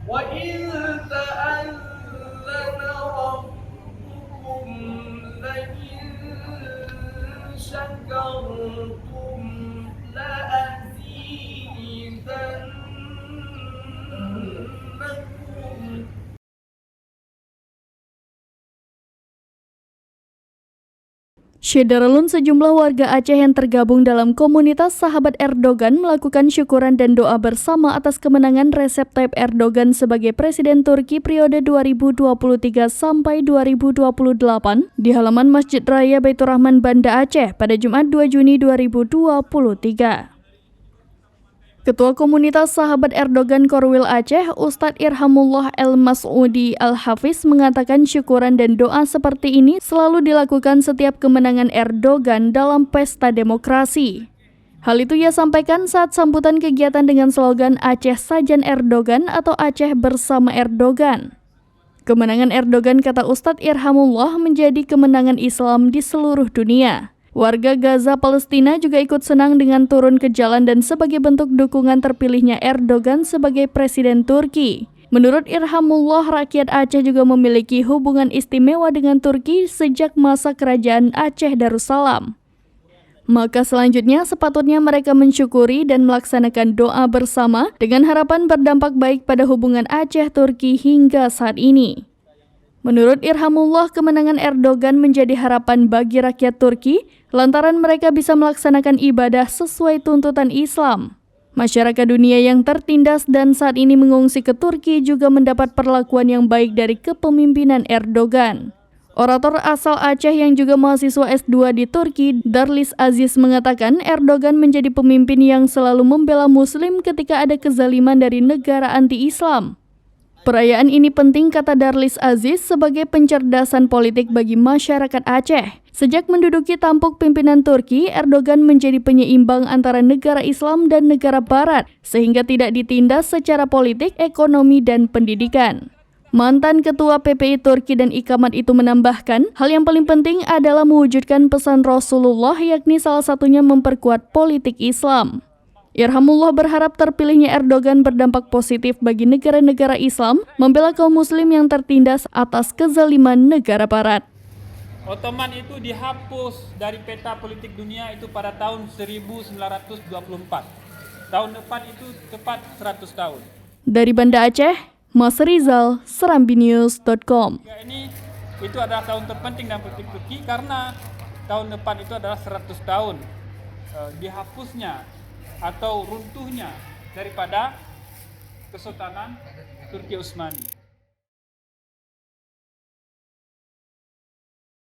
وَإِذْ تَأَذَّنَ رَبُّكُمْ لَئِن شَكَرْتُمْ لَأَزِيدَنَّكُمْ. Syederalun sejumlah warga Aceh yang tergabung dalam komunitas sahabat Erdogan melakukan syukuran dan doa bersama atas kemenangan Recep Tayyip Erdogan sebagai Presiden Turki periode 2023 sampai 2028 di halaman Masjid Raya Baitur Rahman Banda Aceh pada Jumat 2 Juni 2023. Ketua Komunitas Sahabat Erdogan Korwil Aceh, Ustadz Irhamullah El Mas'udi Al-Hafiz mengatakan syukuran dan doa seperti ini selalu dilakukan setiap kemenangan Erdogan dalam pesta demokrasi. Hal itu ia sampaikan saat sambutan kegiatan dengan slogan Aceh Sajan Erdogan atau Aceh Bersama Erdogan. Kemenangan Erdogan, kata Ustadz Irhamullah, menjadi kemenangan Islam di seluruh dunia. Warga Gaza Palestina juga ikut senang dengan turun ke jalan dan sebagai bentuk dukungan terpilihnya Erdogan sebagai Presiden Turki. Menurut Irhamullah, rakyat Aceh juga memiliki hubungan istimewa dengan Turki sejak masa kerajaan Aceh Darussalam. Maka selanjutnya sepatutnya mereka mensyukuri dan melaksanakan doa bersama dengan harapan berdampak baik pada hubungan Aceh-Turki hingga saat ini. Menurut Irhamullah, kemenangan Erdogan menjadi harapan bagi rakyat Turki lantaran mereka bisa melaksanakan ibadah sesuai tuntutan Islam. Masyarakat dunia yang tertindas dan saat ini mengungsi ke Turki juga mendapat perlakuan yang baik dari kepemimpinan Erdogan. Orator asal Aceh yang juga mahasiswa S2 di Turki, Darlis Aziz, mengatakan Erdogan menjadi pemimpin yang selalu membela Muslim ketika ada kezaliman dari negara anti-Islam. Perayaan ini penting, kata Darlis Aziz, sebagai pencerdasan politik bagi masyarakat Aceh. Sejak menduduki tampuk pimpinan Turki, Erdogan menjadi penyeimbang antara negara Islam dan negara Barat, sehingga tidak ditindas secara politik, ekonomi, dan pendidikan. Mantan Ketua PPI Turki dan Ikamat itu menambahkan, hal yang paling penting adalah mewujudkan pesan Rasulullah, yakni salah satunya memperkuat politik Islam. Irhamullah berharap terpilihnya Erdogan berdampak positif bagi negara-negara Islam, membela kaum muslim yang tertindas atas kezaliman negara barat. Ottoman itu dihapus dari peta politik dunia itu pada tahun 1924. Tahun depan itu tepat 100 tahun. Dari Banda Aceh, Mas Rizal, serambinews.com. Ini itu adalah tahun terpenting dalam politik Turki karena tahun depan itu adalah 100 tahun dihapusnya atau runtuhnya daripada Kesultanan Turki Utsmani.